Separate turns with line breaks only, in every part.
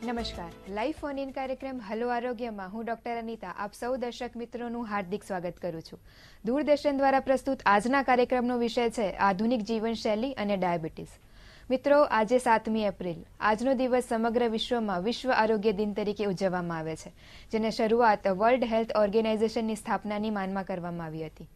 નમસ્કાર. Live phone in કાર્યક્રમ hello આરોગ્યમાં હું ડોક્ટર અનિતા આપ સૌ દર્શક મિત્રોનું હાર્દિક સ્વાગત કરું છું. દૂરદર્શન દ્વારા પ્રસ્તુત આજના કાર્યક્રમનો વિષય છે આધુનિક જીવનશૈલી અને ડાયાબિટીસ. મિત્રો, આજે 7મી એપ્રિલ આજનો દિવસ સમગ્ર વિશ્વમાં વિશ્વ આરોગ્ય દિન તરીકે ઉજવવામાં આવે છે, જેને શરૂઆત વર્લ્ડ હેલ્થ ઓર્ગેનાઇઝેશનની સ્થાપનાની માનમાં કરવામાં આવી હતી.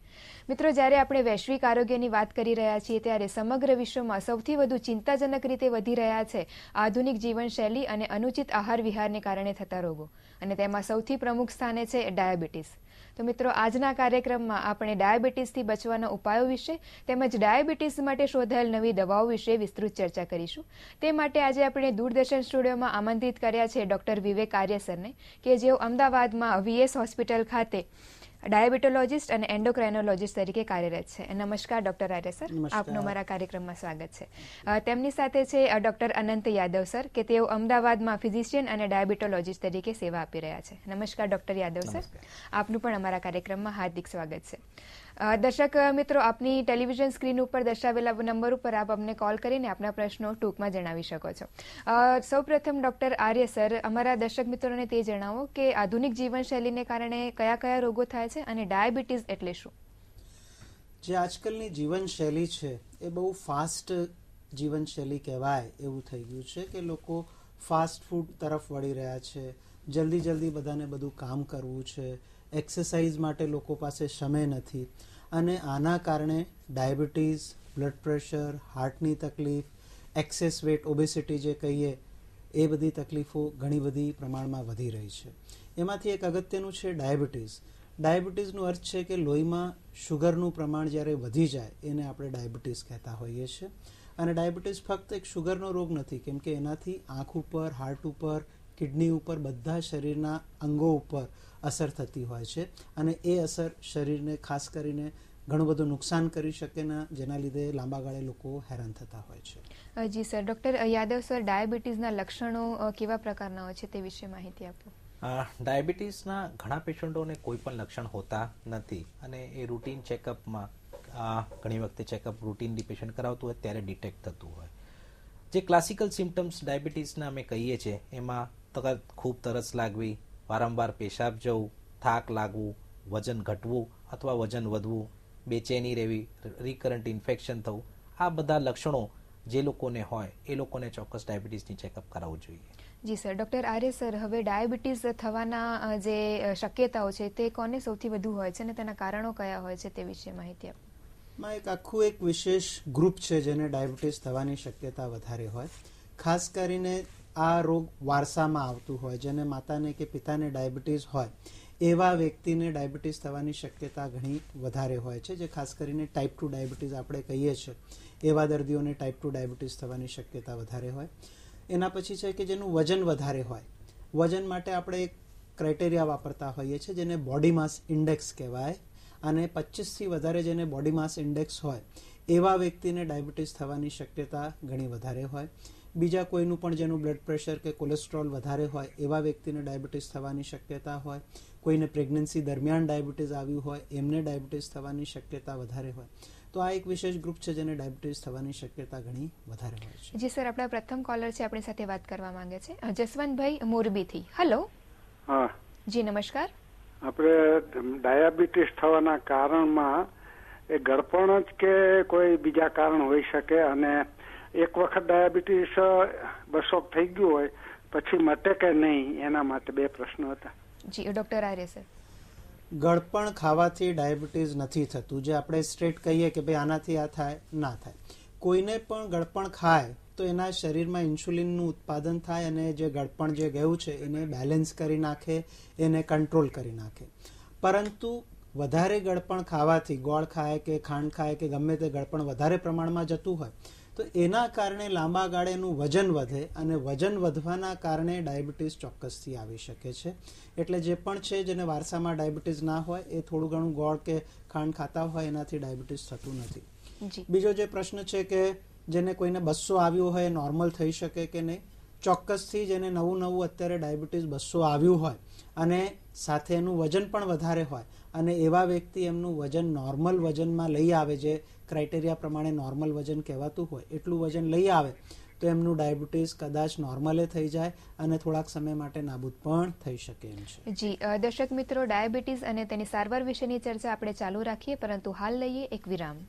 મિત્રો, જ્યારે આપણે વૈશ્વિક આરોગ્યની વાત કરી રહ્યા છીએ ત્યારે સમગ્ર વિશ્વમાં સૌથી વધુ ચિંતાજનક રીતે વધી રહ્યા છે આધુનિક જીવનશૈલી અને અનુચિત આહાર વિહારને કારણે થતા રોગો, અને તેમાં સૌથી પ્રમુખ સ્થાને છે ડાયાબિટીસ. તો મિત્રો, આજના કાર્યક્રમમાં આપણે ડાયાબિટીસથી બચવાના ઉપાયો વિશે તેમજ ડાયાબિટીસ માટે શોધાયેલ નવી દવાઓ વિશે વિસ્તૃત ચર્ચા કરીશું. તે માટે આજે આપણે દૂરદર્શન સ્ટુડિયોમાં આમંત્રિત કર્યા છે ડોક્ટર વિવેક આર્ય સરને, કે જેઓ અમદાવાદમાં વીએસ હોસ્પિટલ ખાતે ડાયાબિટોલોજીસ્ટ અને એન્ડોક્રાઇનોલોજીસ્ટ તરીકે કાર્યરત છે. નમસ્કાર ડોક્ટર આર્ય સર, આપનું મારા કાર્યક્રમમાં સ્વાગત છે. તેમની સાથે છે ડોક્ટર અનંત યાદવ સર, કે તેઓ અમદાવાદમાં ફિઝિશિયન અને ડાયાબિટોલોજીસ્ટ તરીકે સેવા આપી રહ્યા છે. નમસ્કાર ડોક્ટર યાદવ સર, આપનું પણ અમારા કાર્યક્રમમાં હાર્દિક સ્વાગત છે. દર્શક મિત્રો, આપની ટેલિવિઝન સ્ક્રીન ઉપર દર્શાવેલા નંબર ઉપર આપ અમને કોલ કરીને આપના પ્રશ્નો ટૂંકમાં જણાવી શકો છો. સૌપ્રથમ ડોક્ટર આર્ય સર, અમારા દર્શક મિત્રોને તે જણાવો કે આધુનિક જીવનશૈલીને કારણે કયા કયા રોગો થાય છે અને ડાયાબિટીસ એટલે શું?
જે આજકાલની જીવનશૈલી છે એ બહુ ફાસ્ટ જીવનશૈલી કહેવાય એવું થઈ ગયું છે કે લોકો ફાસ્ટ ફૂડ તરફ વળી રહ્યા છે. જલ્દી બધાને બધું કામ કરવું છે, એક્સરસાઇઝ માટે લોકો પાસે સમય નથી, અને આના કારણે ડાયાબિટીસ, બ્લડ પ્રેશર, હાર્ટની તકલીફ, એક્સેસ વેટ, ઓબેસિટી જે કહીએ એ બધી તકલીફો ઘણી બધી પ્રમાણમાં વધી રહી છે. એમાંથી એક અગત્યનું છે ડાયાબિટીસ. ડાયાબિટીસનો અર્થ છે કે લોહીમાં શુગરનું પ્રમાણ જ્યારે વધી જાય એને આપણે ડાયાબિટીસ કહેતા હોઈએ છીએ. અને ડાયાબિટીસ ફક્ત એક શુગરનો રોગ નથી, કેમ કે એનાથી આંખ ઉપર, હાર્ટ ઉપર, કિડની ઉપર, બધા શરીરના અંગો ઉપર અસર થતી હોય છે, અને એ અસર શરીરને ખાસ કરીને ઘણું બધું નુકસાન કરી શકે ને, જેના લીધે લાંબા ગાળે લોકો હેરાન થતા હોય છે.
જી સર. ડોક્ટર યાદવ સર, ડાયાબિટીસના લક્ષણો કેવા પ્રકારના હોય છે તે વિશે માહિતી આપો.
ડાયાબિટીસના ઘણા પેશન્ટોને કોઈ પણ લક્ષણ હોતા નથી, અને એ રૂટીન ચેકઅપમાં ઘણી વખતે ચેકઅપ રૂટીનલી પેશન્ટ કરાવતું હોય ત્યારે ડિટેક્ટ થતું હોય. જે ક્લાસિકલ સિમ્ટમ્સ ડાયાબિટીસના અમે કહીએ છીએ એમાં ખૂબ તરસ લાગવી, વારંવાર પેશાબ જવું, થાક લાગવું, વજન ઘટવું અથવા વજન વધવું, બેચેની રહેવી, રિકરન્ટ ઇન્ફેક્શન થવું, આ બધા લક્ષણો જે લોકોને હોય એ લોકોને ચોક્કસ ડાયાબિટીસની ચેકઅપ કરાવવું જોઈએ.
જી સર. ડોક્ટર આર્ય સર, હવે ડાયાબિટીસ થવાના જે શક્યતાઓ છે તે કોને સૌથી વધુ હોય છે અને તેના કારણો કયા હોય છે તે વિશે માહિતી આપો.
એક આખું એક વિશેષ ગ્રુપ છે જેને ડાયાબિટીસ થવાની શક્યતા વધારે હોય. ખાસ કરીને આ રોગ વારસામાં આવતું હોય, જેને માતાને કે પિતાને ડાયાબિટીસ હોય એવા વ્યક્તિને ડાયાબિટીસ થવાની શક્યતા ઘણી વધારે હોય છે. જે ખાસ કરીને ટાઈપ 2 ડાયાબિટીસ આપણે કહીએ છીએ એવા દર્દીઓને ટાઈપ 2 ડાયાબિટીસ થવાની શક્યતા વધારે હોય. એના પછી છે કે જેનું વજન વધારે હોય. વજન માટે આપણે એક ક્રાઇટેરિયા વાપરતા હોઈએ છીએ જેને બોડી માસ ઇન્ડેક્સ કહેવાય, અને 25થી વધારે જેને બોડી માસ ઇન્ડેક્સ હોય એવા વ્યક્તિને ડાયાબિટીસ થવાની શક્યતા ઘણી વધારે હોય. બીજા કોઈનું પણ જેનું બ્લડ પ્રેશર કે કોલેસ્ટ્રોલ વધારે હોય એવા વ્યક્તિને ડાયાબિટીસ થવાની શક્યતા હોય. કોઈને પ્રેગ્નન્સી દરમિયાન ડાયાબિટીસ આવ્યું હોય એમને ડાયાબિટીસ થવાની શક્યતા વધારે હોય. તો આ એક વિશેષ ગ્રુપ છે જેને ડાયાબિટીસ થવાની શક્યતા ઘણી વધારે હોય છે.
જી સર, આપણા પ્રથમ કોલર છે, આપણી સાથે વાત કરવા માંગે છે જસવંતભાઈ મોરબીથી. હેલો.
હા
જી, નમસ્કાર.
આપણે ડાયાબિટીસ થવાના કારણમાં એ ગળપણ જ કે કોઈ બીજા કારણ હોઈ શકે, અને એક વખત ડાયાબિટીસ 200 થઈ ગયું હોય પછી મટે કે નહીં, એના માટે બે પ્રશ્નો હતા.
જી ડોક્ટર આર્ય સર.
ગળપણ ખાવાથી ડાયાબિટીસ નથી થતું. જે આપણે સ્ટ્રેટ કહીએ કે ભાઈ આનાથી આ થાય, ના થાય. કોઈને પણ ગળપણ ખાય તો એના શરીરમાં ઇન્સ્યુલિનનું ઉત્પાદન થાય, અને જે ગળપણ જે ગયું છે એને બેલેન્સ કરી નાખે, એને કંટ્રોલ કરી નાખે. પરંતુ વધારે ગળપણ ખાવાથી, ગોળ ખાય કે ખાંડ ખાય કે ગમે તે ગળપણ વધારે પ્રમાણમાં જતું હોય તો એના કારણે લાંબા ગાળેનું વજન વધે, અને વજન વધવાના કારણે ડાયાબિટીસ ચોક્કસથી આવી શકે છે. એટલે જે પણ છે જેને વારસામાં ડાયાબિટીસ ના હોય એ થોડું ઘણું ગોળ કે ખાંડ ખાતા હોય એનાથી ડાયાબિટીસ થતું નથી. બીજો જે પ્રશ્ન છે કે જેને કોઈને 200 આવ્યું હોય નોર્મલ થઈ શકે કે નહીં, ચોક્કસથી જેને નવું અત્યારે ડાયાબિટીસ 200 આવ્યું હોય અને સાથે એનું વજન પણ વધારે હોય અને એવા વ્યક્તિ એમનું વજન નોર્મલ વજનમાં લઈ આવે, જે ક્રાઇટેરિયા પ્રમાણે નોર્મલ વજન કહેવાતું હોય એટલું વજન લઈ આવે તો એમનું ડાયાબિટીસ કદાચ નોર્મલે થઈ જાય અને થોડાક સમય માટે નાબૂદ પણ થઈ શકે એમ છે.
જી દર્શક મિત્રો, ડાયાબિટીસ અને તેની સારવાર વિશેની ચર્ચા આપણે ચાલુ રાખીએ, પરંતુ હાલ લઈએ એક વિરામ.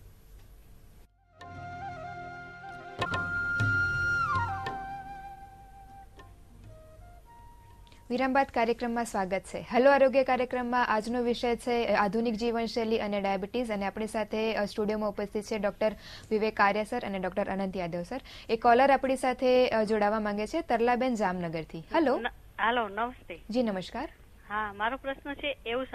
વિરામ બાદ કાર્યક્રમમાં સ્વાગત છે. હેલો આરોગ્ય કાર્યક્રમમાં આજનો વિષય છે આધુનિક જીવનશૈલી અને ડાયાબિટીસ, અને આપણી સાથે સ્ટુડિયોમાં ઉપસ્થિત છે ડોક્ટર વિવેક આર્ય સર અને ડોક્ટર અનંત યાદવ સર. એક કોલર આપણી સાથે જોડાવા માંગે છે, તરલાબેન જામનગરથી. હેલો.
હાલો, નમસ્તે.
જી નમસ્કાર.
હા, મારો પ્રશ્ન છે, એવું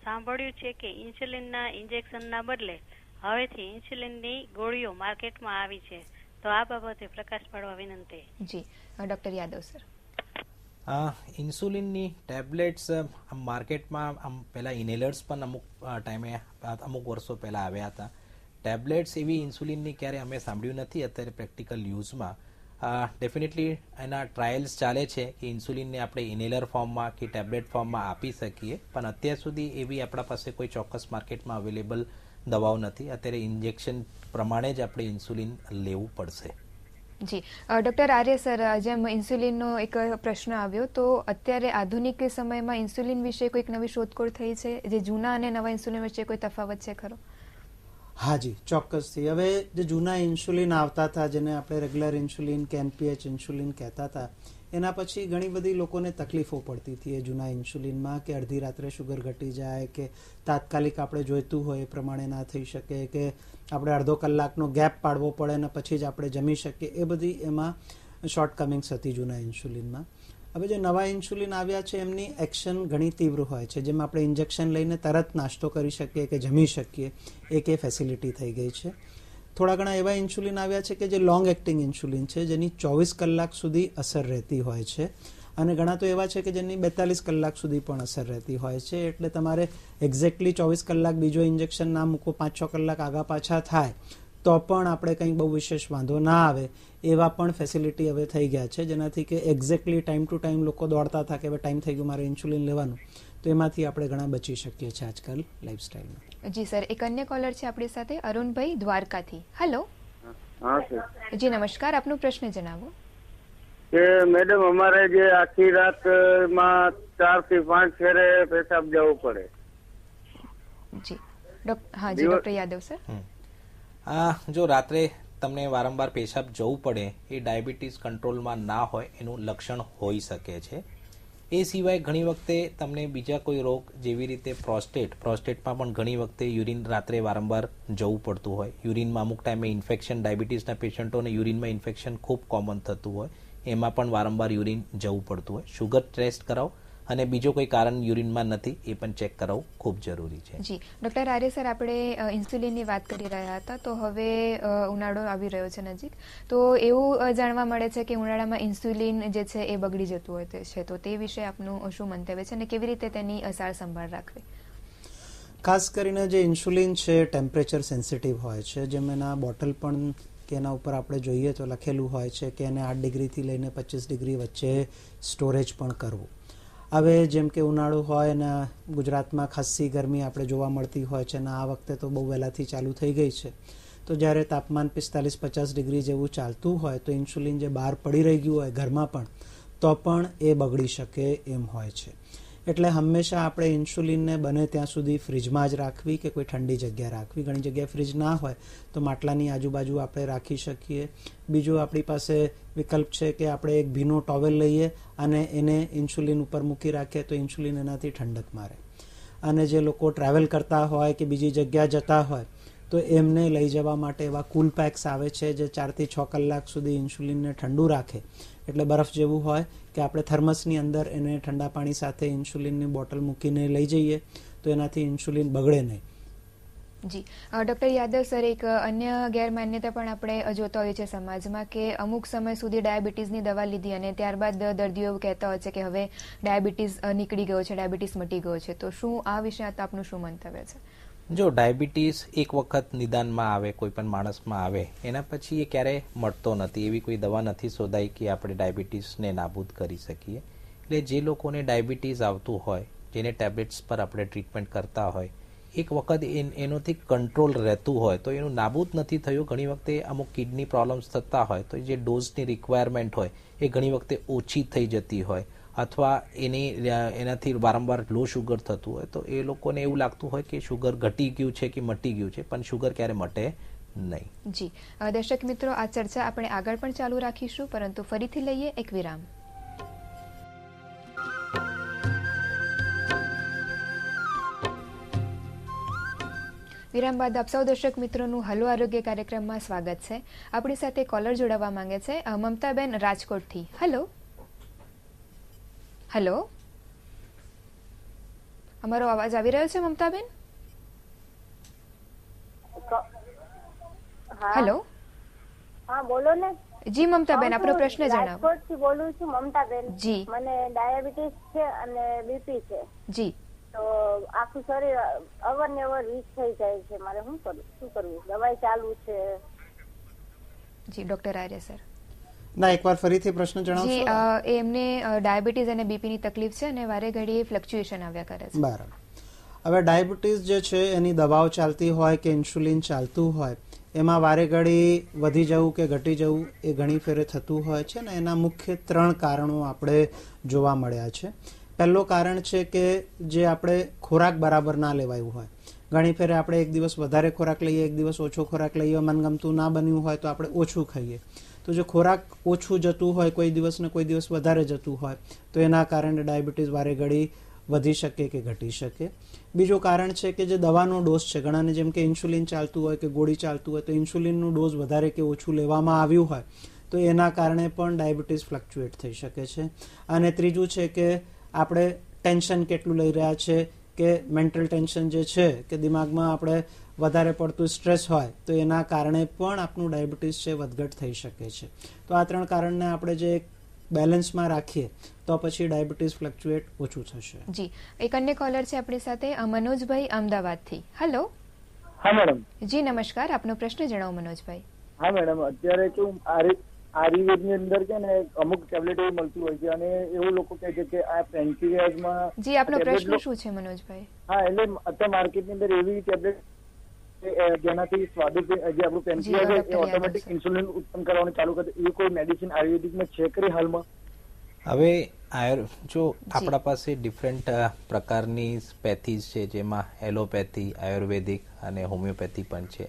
સાંભળ્યું છે કે ઇન્સ્યુલિનના ઇન્જેક્શનના બદલે હવેથી ઇન્સ્યુલિનની ગોળીઓ માર્કેટમાં આવી છે, તો આ બાબતે પ્રકાશ પાડવા વિનંતી.
જી ડોક્ટર યાદવ સર.
ઇન્સ્યુલિનની ટેબ્લેટ્સ માર્કેટમાં પહેલાં ઇન્હેલર્સ પણ અમુક ટાઈમે અમુક વર્ષો પહેલાં આવ્યા હતા. ટેબ્લેટ્સ એવી ઇન્સ્યુલિનની ક્યારે અમે સાંભળ્યું નથી અત્યારે પ્રેક્ટિકલ યુઝમાં. ડેફિનેટલી એના ટ્રાયલ્સ ચાલે છે કે ઇન્સ્યુલિનને આપણે ઇન્હેલર ફોર્મમાં કે ટેબ્લેટ ફોર્મમાં આપી શકીએ, પણ અત્યાર સુધી એવી આપણા પાસે કોઈ ચોક્કસ માર્કેટમાં અવેલેબલ દવાઓ નથી. અત્યારે ઇન્જેક્શન પ્રમાણે જ આપણે ઇન્સ્યુલિન લેવું પડશે.
જી ડોક્ટર આર્ય સર, જેમ ઇન્સ્યુલિનનો એક પ્રશ્ન આવ્યો, તો અત્યારે આધુનિક સમયમાં ઇન્સ્યુલિન વિશે કોઈક નવી શોધખોળ થઈ છે, જે જૂના અને નવા ઇન્સ્યુલિન વચ્ચે કોઈ તફાવત છે ખરો?
હાજી, ચોક્કસથી. હવે જે જૂના ઇન્સ્યુલિન આવતા હતા, જેને આપણે રેગ્યુલર ઇન્સ્યુલિન કે NPH ઇન્સ્યુલિન કહેતા હતા, એના પછી ઘણી બધી લોકોને તકલીફો પડતી હતી એ જૂના ઇન્સ્યુલિનમાં, કે અડધી રાત્રે શુગર ઘટી જાય, કે તાત્કાલિક આપણે જોઈતું હોય એ પ્રમાણે ના થઈ શકે, કે આપણે અડધો કલાકનો ગેપ પાડવો પડે અને પછી જ આપણે જમી શકીએ. એ બધી એમાં શોર્ટકમિંગ્સ હતી જૂના ઇન્સ્યુલિનમાં. હવે જે નવા ઇન્સ્યુલિન આવ્યા છે એમની એક્શન ઘણી તીવ્ર હોય છે. જેમ આપણે ઇન્જેક્શન લઈને તરત નાસ્તો કરી શકીએ કે જમી શકીએ, એક એ ફેસિલિટી થઈ ગઈ છે. થોડા ઘણા એવા ઇન્સ્યુલિન આવ્યા છે કે જે લોંગ એક્ટિંગ ઇન્સ્યુલિન છે, જેની 24 કલાક સુધી અસર રહેતી હોય છે, અને ઘણા તો એવા છે કે જેની 42 કલાક સુધી પણ અસર રહેતી હોય છે. એટલે તમારે એક્ઝેક્ટલી 24 કલાક બીજો ઇન્જેક્શન ના મૂકો, 5-6 કલાક આગા પાછા થાય તો પણ આપણે કંઈ બહુ વિશેષ વાંધો ના આવે એવા પણ ફેસિલિટી હવે થઈ ગયા છે, જેનાથી કે એક્ઝેક્ટલી ટાઈમ ટુ ટાઈમ લોકો દોડતા હતા કે હવે ટાઈમ થઈ ગયું મારે ઇન્સ્યુલિન લેવાનું, તો એમાંથી આપણે ઘણા બચી શકીએ છીએ આજકાલ લાઈફસ્ટાઈલમાં.
જી સર, એક અન્ય કોલર છે આપણી સાથે, અરુણભાઈ દ્વારકાથી. હેલો.
હા સર.
જી નમસ્કાર, આપનો પ્રશ્ન જણાવો.
કે મેડમ, અમારે જે આખી રાત માં 4 થી 5 ફેરે પેશાબ જવું પડે.
જી હા જી ડોક્ટર યાદવ સર.
જો રાત્રે તમને વારંવાર પેશાબ જવું પડે એ ડાયાબિટીસ કંટ્રોલમાં ના હોય એનું લક્ષણ હોઈ શકે છે. એ સિવાય ઘણી વખતે તમને બીજા કોઈ રોગ જેવી રીતે પ્રોસ્ટેટમાં પણ ઘણી વખતે યુરિન રાત્રે વારંવાર જવું પડતું હોય. યુરિનમાં અમુક ટાઈમે ઇન્ફેક્શન, ડાયાબિટીસના પેશન્ટોને યુરિનમાં ઇન્ફેક્શન ખૂબ કોમન થતું હોય, એમાં પણ વારંવાર યુરિન જવું પડતું હોય. શુગર ટેસ્ટ કરાવો અને બીજો કોઈ કારણ યુરિનમાં નથી એ પણ ચેક કરાવવું ખૂબ જરૂરી છે.
જી ડોક્ટર આર્ય સર, આપણે ઇન્સ્યુલિનની વાત કરી રહ્યા હતા, તો હવે ઉનાળો આવી રહ્યો છે નજીક, તો એવું જાણવા મળે છે કે ઉનાળામાં ઇન્સ્યુલિન જે છે એ બગડી જતું હોય છે, તો તે વિશે આપનું શું મંતવ્ય છે અને કેવી રીતે તેની સાર સંભાળ રાખવી?
ખાસ કરીને જે ઇન્સ્યુલિન છે ટેમ્પરેચર સેન્સિટિવ હોય છે. જેમ એના બોટલ પણ કે એના ઉપર આપણે જોઈએ તો લખેલું હોય છે કે એને 8 ડિગ્રીથી લઈને 25 ડિગ્રી વચ્ચે સ્ટોરેજ પણ કરવું. હવે જેમ કે ઉનાળો હોય અને ગુજરાતમાં ખાસ્સી ગરમી આપણે જોવા મળતી હોય છે, અને આ વખતે તો બહુ વહેલાથી ચાલુ થઈ ગઈ છે, તો જ્યારે તાપમાન 45-50 ડિગ્રી જેવું ચાલતું હોય તો ઇન્સ્યુલિન જે બહાર પડી રહી ગયું હોય ઘરમાં પણ, તો પણ એ બગડી શકે એમ હોય છે. એટલે હંમેશા આપણે ઇન્સ્યુલિનને બને ત્યાં સુધી ફ્રીજમાં જ રાખવી કે કોઈ ઠંડી જગ્યાએ રાખવી. ઘણી જગ્યાએ ફ્રીજ ના હોય તો માટલાની આજુબાજુ આપણે રાખી શકીએ. બીજું આપણી પાસે વિકલ્પ છે કે આપણે એક ભીનો ટોવેલ લઈએ અને એને ઇન્સ્યુલિન ઉપર મૂકી રાખીએ તો ઇન્સ્યુલિન એનાથી ઠંડક મારે. અને જે લોકો ટ્રાવેલ કરતા હોય કે બીજી જગ્યા જતા હોય તો એમને લઈ જવા માટે એવા કૂલ પેક્સ આવે છે જે 4 થી 6 કલાક સુધી ઇન્સ્યુલિનને ઠંડુ રાખે. એટલે બરફ જેવું હોય કે આપણે થર્મસની અંદર એને ઠંડા પાણી સાથે ઇન્સ્યુલિનની બોટલ મૂકીને લઈ જઈએ તો એનાથી ઇન્સ્યુલિન બગડે નહીં.
જી ડોક્ટર યાદવ સર, એક અન્ય ગેરમાન્યતા પણ આપણે જોતા હોઈએ છીએ સમાજમાં કે અમુક સમય સુધી ડાયાબિટીસની દવા લીધી અને ત્યારબાદ દર્દીઓ એવું કહેતા હોય છે કે હવે ડાયાબિટીસ નીકળી ગયો છે, ડાયાબિટીસ મટી ગયો છે, તો શું આ વિશે આપનું શું મંતવ્ય છે?
જો ડાયાબિટીસ એક વખત નિદાનમાં આવે, કોઈ પણ માણસમાં આવે, એના પછી એ ક્યારેય મળતો નથી. એવી કોઈ દવા નથી શોધાઈ કે આપણે ડાયાબિટીસને નાબૂદ કરી શકીએ. એટલે જે લોકોને ડાયાબિટીસ આવતું હોય, જેને ટેબ્લેટ્સ પર આપણે ટ્રીટમેન્ટ કરતા હોય, એક વખત એનોથી કંટ્રોલ રહેતું હોય તો એનું નાબૂદ નથી થયું. ઘણી વખતે અમુક કિડની પ્રોબ્લેમ્સ થતા હોય તો જે ડોઝની રિક્વાયરમેન્ટ હોય એ ઘણી વખતે ઓછી થઈ જતી હોય, અથવા એનાથી વારંવાર લો શુગર થતું હોય તો એ લોકોને એવું લાગતું હોય કે શુગર ઘટી ગયું છે કે મટી ગયું છે, પણ શુગર ક્યારે મટે નહીં.
જી દર્શક મિત્રો, આ ચર્ચા આપણે આગળ પણ ચાલુ રાખીશું, પરંતુ ફરીથી લઈએ એક વિરામ. વિરામ બાદ આપ સૌ દર્શક મિત્રોનું હલો આરોગ્ય કાર્યક્રમમાં સ્વાગત છે. આપણી સાથે કોલર જોડાવા માંગે છે મમતાબેન રાજકોટથી. હેલો, અમારો અવાજ આવી રહ્યો છે મમતાબેન? હેલો,
હા બોલો ને.
જી મમતાબેન, આપનો પ્રશ્ન જણાવો.
રાજકોટથી બોલું છું મમતાબેન.
જી.
મને ડાયાબિટીસ છે અને બીપી છે.
જી.
તો આખું શરીર અવારનવાર વીક થઈ જાય છે. મારે શું કરવું? દવાઈ ચાલુ છે.
જી ડોક્ટર આર્ય સર.
ના, એકવાર ફરીથી પ્રશ્ન જણાવશો?
જી, એમને ડાયાબિટીસ અને બીપી ની તકલીફ છે અને વારે ઘડીએ ફ્લક્ચ્યુએશન આવ્યા કરે છે.
બરાબર. હવે ડાયાબિટીસ જે છે એની દવાઓ ચાલતી હોય કે ઇન્સ્યુલિન ચાલતું હોય, એમાં વારે ઘડી વધી જવું કે ઘટી જવું એ ઘણી ફેરે થતું હોય છે ને એના મુખ્ય 3 કારણો આપણે જોવા મળ્યા છે. પહેલું કારણ છે કે જે આપણે ખોરાક બરાબર ના લેવાયું હોય. ઘણી ફેરે આપણે એક દિવસ વધારે ખોરાક લઈએ, એક દિવસ ઓછો ખોરાક લઈએ, મનગમતું ના બન્યું હોય તો આપણે ઓછું ખાઈએ. તો જો ખોરાક ઓછું જતું હોય, કોઈ દિવસ ને કોઈ દિવસ વધારે જતું હોય, તો એના કારણે ડાયાબિટીસ વારે ઘડી વધી શકે કે ઘટી શકે. બીજું કારણ છે કે જે દવાનો ડોઝ છે, ઘણાને જેમ કે ઇન્સ્યુલિન ચાલતું હોય કે ગોળી ચાલતું હોય, તો ઇન્સ્યુલિનનું ડોઝ વધારે કે ઓછું લેવામાં આવ્યું હોય તો એના કારણે પણ ડાયાબિટીસ ફ્લક્ચ્યુએટ થઈ શકે છે. અને ત્રીજું છે કે આપણે ટેન્શન કેટલું લઈ રહ્યા છે, કે મેન્ટલ ટેન્શન જે છે કે દિમાગમાં આપણે વધારે પડતું સ્ટ્રેસ હોય તો એના કારણે પણ આપણું ડાયાબિટીસ છે વધઘટ થઈ શકે છે. તો આ 3 કારણને આપણે જે બેલેન્સમાં રાખીએ તો પછી ડાયાબિટીસ ફ્લક્ચ્યુએટ ઓછું થશે.
જી, એક અન્ય કોલર છે આપણી સાથે, મનોજભાઈ અમદાવાદથી. હેલો.
હા મેડમ.
જી નમસ્કાર, આપનો પ્રશ્ન જણાવો મનોજભાઈ.
હા મેડમ, અત્યારે કેવું આયુર્વેદની અંદર છે ને અમુક ટેબ્લેટ એવું મળતું હોય છે અને એવું લોકો કહે છે કે આ પેન્ક્રિયાઝમાં.
જી, આપનો પ્રશ્ન શું છે મનોજભાઈ?
હા, એટલે અત્યારે માર્કેટની અંદર એવી ટેબ્લેટ જેનાથી સ્વાદિષ્ટ જે આપણું પેન્ક્રિયાઝ એ ઓટોમેટિક ઇન્સ્યુલિન ઉત્પન્ન કરવાનું ચાલુ કરે, એ કોઈ મેડિસિન આયુર્વેદિકમાં છે ખરી હાલમાં?
હવે જો આપણા પાસે ડિફરન્ટ પ્રકારની પેથીઝ છે, જેમાં એલોપેથી, આયુર્વેદિક અને હોમિયોપેથી પણ છે.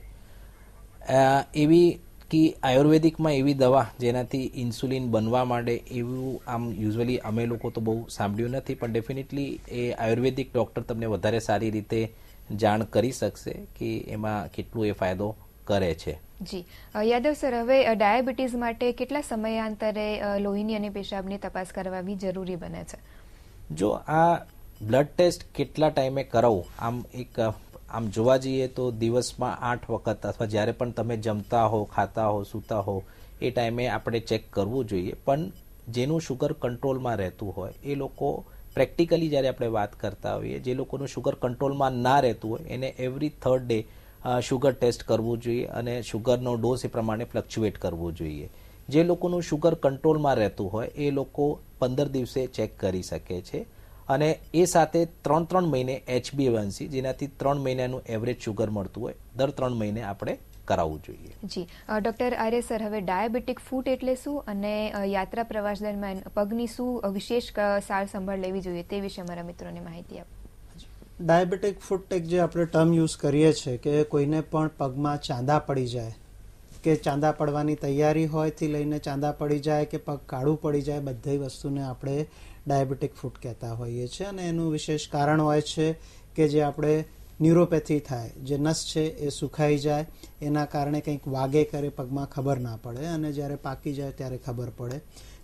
એવી કે આયુર્વેદિકમાં એવી દવા જેનાથી ઇન્સ્યુલિન બનવા માંડે એવું આમ યુઝ્યુઅલી અમે લોકો તો બહુ સાંભળ્યું નથી, પણ ડેફિનેટલી એ આયુર્વેદિક ડૉક્ટર તમને વધારે સારી રીતે જાણ કરી શકશે કે એમાં કેટલું એ ફાયદો કરે છે.
જી યાદવ સર, હવે ડાયાબિટીસ માટે કેટલા સમયાંતરે લોહીની અને પેશાબની તપાસ કરાવવી જરૂરી બને છે?
જો આ બ્લડ ટેસ્ટ કેટલા ટાઈમે કરાવવું, આમ જોવા જઈએ તો દિવસમાં 8 વખત અથવા જ્યારે પણ તમે જમતા હો, ખાતા હો, સૂતા હો એ ટાઈમે આપણે ચેક કરવું જોઈએ. પણ જેનું શુગર કંટ્રોલમાં રહેતું હોય એ લોકો પ્રેક્ટિકલી જ્યારે આપણે વાત કરતા હોઈએ, જે લોકોનું શુગર કંટ્રોલમાં ના રહેતું હોય એને every 3rd day sugar test કરવું જોઈએ અને શુગરનો ડોઝ એ પ્રમાણે ફ્લક્ચ્યુએટ કરવું જોઈએ. જે લોકોનું શુગર કંટ્રોલમાં રહેતું હોય એ લોકો 15 દિવસે ચેક કરી શકે છે. અને એ સાથે 3 મહિને HbA1c, જેનાથી 3 મહિનાનું એવરેજ શુગર મળતું હોય, દર 3 મહિને આપણે કરાવવું જોઈએ.
જી ડોક્ટર આર્ય સર, હવે ડાયાબિટીક ફૂટ એટલે શું અને યાત્રા પ્રવાસ દરમિયાન પગની શું વિશેષ સાર સંભાળ લેવી જોઈએ તે વિશે અમારા મિત્રોને માહિતી આપો.
ડાયાબિટીક ફૂટ એક જે આપણે ટર્મ યુઝ કરીએ છીએ કે કોઈને પણ પગમાં ચાંદા પડી જાય કે ચાંદા પડવાની તૈયારી હોય થી લઈને ચાંદા પડી જાય કે પગ કાળું પડી જાય, બધી વસ્તુને આપણે ડાયાબિટીક ફૂટ કહેતા હોઈએ છીએ. અને એનું વિશેષ કારણ હોય છે કે જે આપણે ન્યુરોપેથી થાય, જે નસ છે એ સુખાઈ જાય, એના કારણે કંઈક વાગે કરે પગમાં ખબર ના પડે અને જ્યારે પાકી જાય ત્યારે ખબર પડે.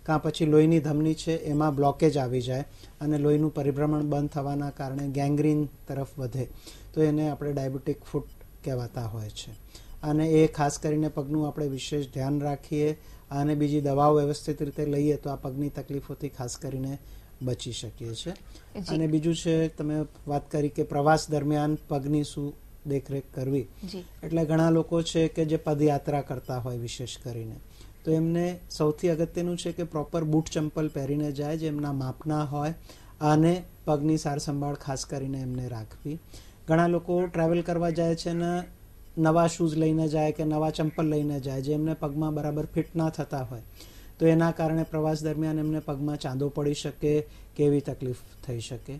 કાં પછી લોહીની ધમની છે એમાં બ્લોકેજ આવી જાય અને લોહીનું પરિભ્રમણ બંધ થવાના કારણે ગેંગ્રીન તરફ વધે, તો એને આપણે ડાયાબિટીક ફૂટ કહેવાતા હોય છે. અને એ ખાસ કરીને પગનું આપણે વિશેષ ધ્યાન રાખીએ અને બીજી દવાઓ વ્યવસ્થિત રીતે લઈએ તો આ પગની તકલીફોથી ખાસ કરીને બચી શકીએ છીએ. અને બીજું છે, તમે વાત કરી કે પ્રવાસ દરમિયાન પગની શું દેખરેખ કરવી, એટલે ઘણા લોકો છે કે જે પદયાત્રા કરતા હોય વિશેષ કરીને, તો એમને સૌથી અગત્યનું છે કે પ્રોપર બૂટ ચંપલ પહેરીને જાય જે એમના માપના હોય અને પગની સાર સંભાળ ખાસ કરીને એમને રાખવી. ઘણા લોકો ટ્રાવેલ કરવા જાય છે ને નવા શૂઝ લઈને જાય કે નવા ચંપલ લઈને જાય જે એમને પગમાં બરાબર ફિટ ના થતા હોય, તો એના કારણે પ્રવાસ દરમિયાન એમને પગમાં ચાંદો પડી શકે કે એવી તકલીફ થઈ શકે.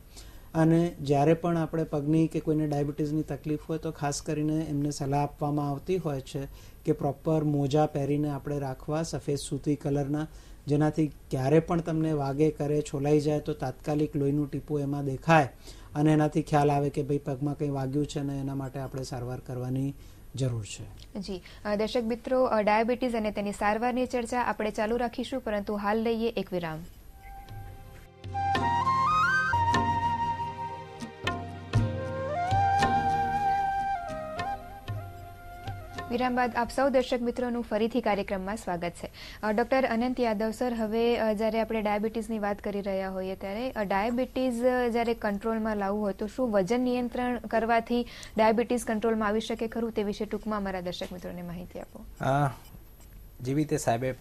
અને જ્યારે પણ આપણે પગની કે કોઈને ડાયાબિટીસની તકલીફ હોય તો ખાસ કરીને એમને સલાહ આપવામાં આવતી હોય છે કે પ્રોપર મોજા પહેરીને આપણે રાખવા, સફેદ સૂતી કલરના, જેનાથી ક્યારે પણ તમને વાગે કરે, છોલાઈ જાય તો તાત્કાલિક લોહીનું ટીપું એમાં દેખાય અને એનાથી ખ્યાલ આવે કે ભાઈ પગમાં કંઈ વાગ્યું છે ને એના માટે આપણે સારવાર કરવાની જરૂર છે.
જી દર્શક મિત્રો, ડાયાબિટીસ અને તેની સારવારની ચર્ચા આપણે ચાલુ રાખીશું, પરંતુ હાલ લઈએ એક વિરામ. વિરામ બાદ આપ સૌ દર્શક મિત્રોનું ફરીથી કાર્યક્રમમાં સ્વાગત છે. ડોક્ટર અનંત યાદવ સર, હવે જ્યારે આપણે ડાયાબિટીસની વાત કરી રહ્યા હોઈએ ત્યારે ડાયાબિટીસ જ્યારે કંટ્રોલમાં લાવવું હોય તો શું વજન નિયંત્રણ કરવાથી ડાયાબિટીસ કંટ્રોલમાં આવી શકે ખરું? તે વિશે ટૂંકમાં અમારા દર્શક મિત્રોને માહિતી આપો.
જેવી રીતે સાહેબે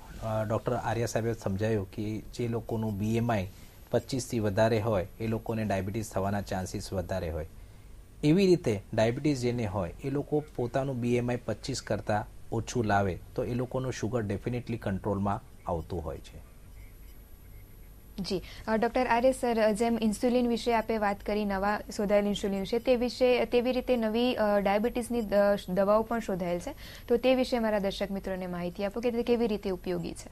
ડૉક્ટર આર્યા સાહેબે સમજાયું કે જે લોકોનું BMI 25થી વધારે હોય એ લોકોને ડાયાબિટીસ થવાના ચાન્સીસ વધારે હોય. એવી રીતે ડાયાબિટીસ જેને હોય એ લોકો પોતાનું BMI 25 કરતાં ઓછું લાવે તો એ લોકોનું શુગર ડેફિનેટલી કંટ્રોલમાં આવતું હોય છે.
જી ડોક્ટર આર્ય સર, જેમ ઇન્સ્યુલિન વિશે આપે વાત કરી, નવા શોધાયેલ ઇન્સ્યુલિન વિશે, તેવી રીતે નવી ડાયાબિટીસની દવાઓ પણ શોધાયેલ છે, તો તે વિશે મારા દર્શક મિત્રોને માહિતી આપો કે તે કેવી રીતે ઉપયોગી છે.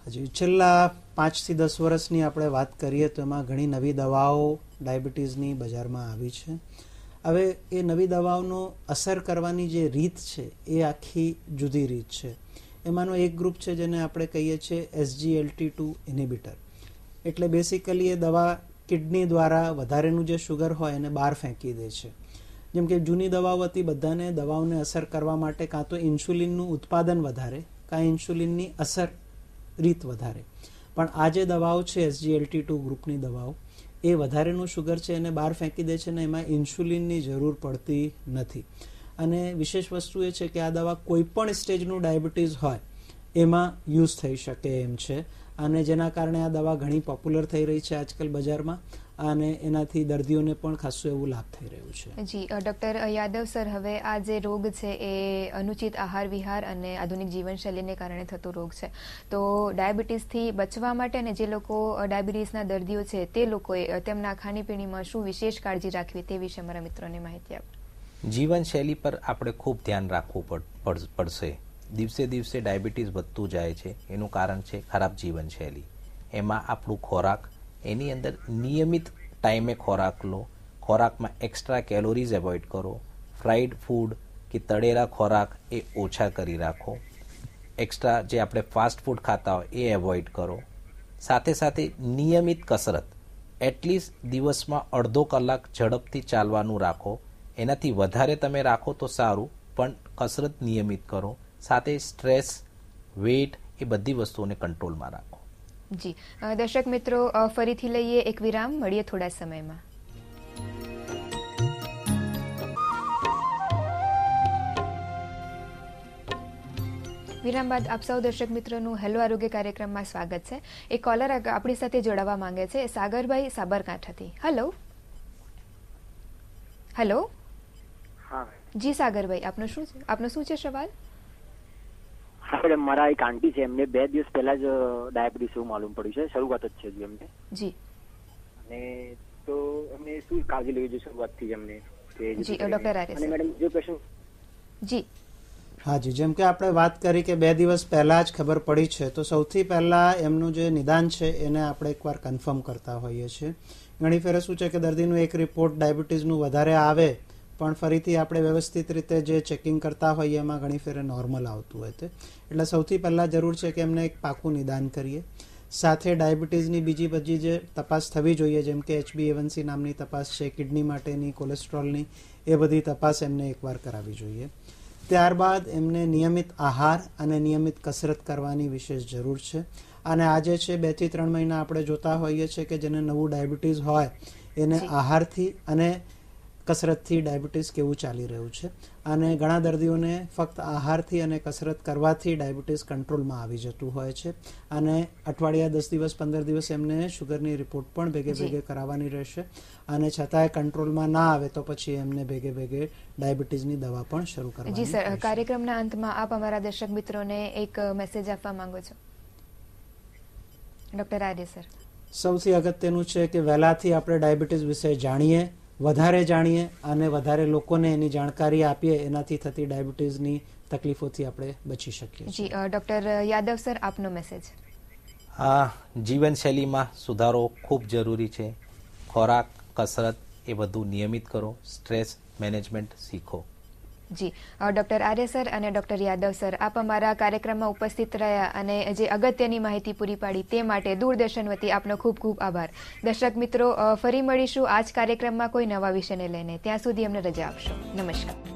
હજી છેલ્લા 5 થી 10 વર્ષની આપણે વાત કરીએ તો એમાં ઘણી નવી દવાઓ ડાયાબિટીસની બજારમાં આવી છે. હવે એ નવી દવાઓનો અસર કરવાની જે રીત છે એ આખી જુદી રીત છે. એમાંનો એક ગ્રુપ છે જેને આપણે કહીએ છીએ SGLT2 ઇનિબિટર. એટલે બેસિકલી એ દવા કિડની દ્વારા વધારેનું જે શુગર હોય એને બહાર ફેંકી દે છે. જેમ કે જૂની દવાઓ હતી, બધાને દવાઓને અસર કરવા માટે કાં તો ઇન્સ્યુલિનનું ઉત્પાદન વધારે કાં ઇન્સ્યુલિનની અસર રીત વધારે. પણ આ જે દવાઓ છે SGLT2 ગ્રુપની દવાઓ, એ વધારેનું શુગર છે એને બહાર ફેંકી દે છે ને એમાં ઇન્સ્યુલિનની જરૂર પડતી નથી. અને વિશેષ વસ્તુ એ છે કે આ દવા કોઈ પણ સ્ટેજનું ડાયાબિટીસ હોય એમાં યુઝ થઈ શકે એમ છે, અને જેના કારણે આ દવા ઘણી પોપ્યુલર થઈ રહી છે આજકાલ બજારમાં, અને એનાથી દર્દીઓને પણ ખાસું એવું લાભ થઈ રહ્યું છે.
જી ડોક્ટર યાદવ સર, હવે આ જે રોગ છે એ અનુચિત આહાર વિહાર અને આધુનિક જીવનશૈલીને કારણે થતો રોગ છે, તો ડાયાબિટીસથી બચવા માટે અને જે લોકો ડાયાબિટીસના દર્દીઓ છે તે લોકોએ તેમના ખાણીપીણીમાં શું વિશેષ કાળજી રાખવી તે વિશે મારા મિત્રોને માહિતી આપો.
જીવનશૈલી પર આપણે ખૂબ ધ્યાન રાખવું પડશે. દિવસે દિવસે ડાયાબિટીસ વધતું જાય છે, એનું કારણ છે ખરાબ જીવનશૈલી. એમાં આપણું ખોરાક, એની અંદર નિયમિત ટાઈમે ખોરાક લો, ખોરાકમાં એક્સ્ટ્રા કેલોરીઝ એવોઇડ કરો, ફ્રાઈડ ફૂડ કે તળેલા ખોરાક એ ઓછા કરી રાખો, એક્સ્ટ્રા જે આપણે ફાસ્ટ ફૂડ ખાતા હોય એ એવોઇડ કરો. સાથે સાથે નિયમિત કસરત, એટલીસ્ટ દિવસમાં અડધો કલાક ઝડપથી ચાલવાનું રાખો. એનાથી વધારે તમે રાખો તો સારું, પણ કસરત નિયમિત કરો. સાથે સ્ટ્રેસ, વેઇટ એ બધી વસ્તુઓને કંટ્રોલમાં રાખો.
જી દર્શક મિત્રો, ફરીથી લઈએ એક વિરામ, મળીએ થોડા સમયમાં. વિરામ બાદ આપ સૌ દર્શક મિત્રોનું હેલો આરોગ્ય કાર્યક્રમમાં સ્વાગત છે. એક કોલર આપણી સાથે જોડાવા માંગે છે, સાગરભાઈ સાબરકાંઠાથી. હેલો. હેલો. જી સાગરભાઈ, આપનો શું છે સવાલ?
હા મેડમ, મારા એક આંટી છે, એમને 2 દિવસ પહેલા જ ડાયાબિટીસ એવું માલુમ પડ્યું છે, શરૂઆત જ છે હજુ એમને.
જી.
અને તો એમને શું કાળજી લેવી જોઈએ શરૂઆતથી જ એમને?
જી ડોક્ટર આર્ય.
અને મેડમ જો પેશન્ટ.
જી
હાજી, જેમ કે આપણે વાત કરી કે 2 દિવસ પહેલા જ ખબર પડી છે, તો સૌથી પહેલા એમનું જે નિદાન છે એને આપણે એકવાર કન્ફર્મ કરતા હોઈએ છીએ. ઘણી ફેરે શું છે કે દર્દીનું એક રિપોર્ટ ડાયાબિટીસનું વધારે આવે, પણ ફરીથી આપણે વ્યવસ્થિત રીતે જે ચેકિંગ કરતા હોઈએ એમાં ઘણી ફેરે નોર્મલ આવતું હોય છે. એટલે સૌથી પહેલાં જરૂર છે કે એમને એક પાકું નિદાન કરીએ. સાથે ડાયાબિટીસની બીજી જે તપાસ થવી જોઈએ, જેમ કે HbA1c નામની તપાસ છે, કિડની માટેની, કોલેસ્ટ્રોલની, એ બધી તપાસ એમને એકવાર કરાવવી જોઈએ. ત્યારબાદ એમને નિયમિત આહાર અને નિયમિત કસરત કરવાની વિશેષ જરૂર છે. અને આજે છે 2 થી 3 મહિના આપણે જોતા હોઈએ છીએ કે જેને નવું ડાયાબિટીસ હોય એને આહારથી અને કસરતથી ડાયાબિટીસ કેવું ચાલી રહ્યું છે. અને ઘણા દર્દીઓને ફક્ત આહારથી અને કસરત કરવાથી ડાયાબિટીસ કંટ્રોલમાં આવી જતું હોય છે. અને અઠવાડિયા 10 દિવસ 15 દિવસ એમને શુગરની રિપોર્ટ પણ ભેગે કરાવવાની રહેશે. અને છતાંય કંટ્રોલમાં ના આવે તો પછી એમને ભેગે ડાયાબિટીસની દવા પણ શરૂ કરવાની.
જી સર, કાર્યક્રમના અંતમાં આપ અમારા દર્શક મિત્રોને એક મેસેજ આપવા માંગો છો? ડોક્ટર આર્ય સર.
સૌથી અગત્યનું છે કે વહેલાથી આપણે ડાયાબિટીસ વિશે જાણીએ, વધારે જાણીએ અને વધારે લોકોને એની જાણકારી આપીએ. એનાથી થતી ડાયાબિટીસની તકલીફોથી આપણે બચી શકીએ.
જી ડોક્ટર યાદવ સર, આપનો મેસેજ.
જીવનશૈલીમાં સુધારો ખૂબ જરૂરી છે. ખોરાક, કસરત એ બધું નિયમિત કરો. સ્ટ્રેસ મેનેજમેન્ટ શીખો.
જી ડોક્ટર આર્ય સર અને ડોક્ટર યાદવ સર, આપ અમારા કાર્યક્રમમાં ઉપસ્થિત રહ્યા અને જે અગત્યની માહિતી પૂરી પાડી તે માટે દૂરદર્શન વતી આપનો ખૂબ ખૂબ આભાર. દર્શક મિત્રો, ફરી મળીશું આ જ કાર્યક્રમમાં કોઈ નવા વિષયને લઈને. ત્યાં સુધી અમને રજા આપશો. નમસ્કાર.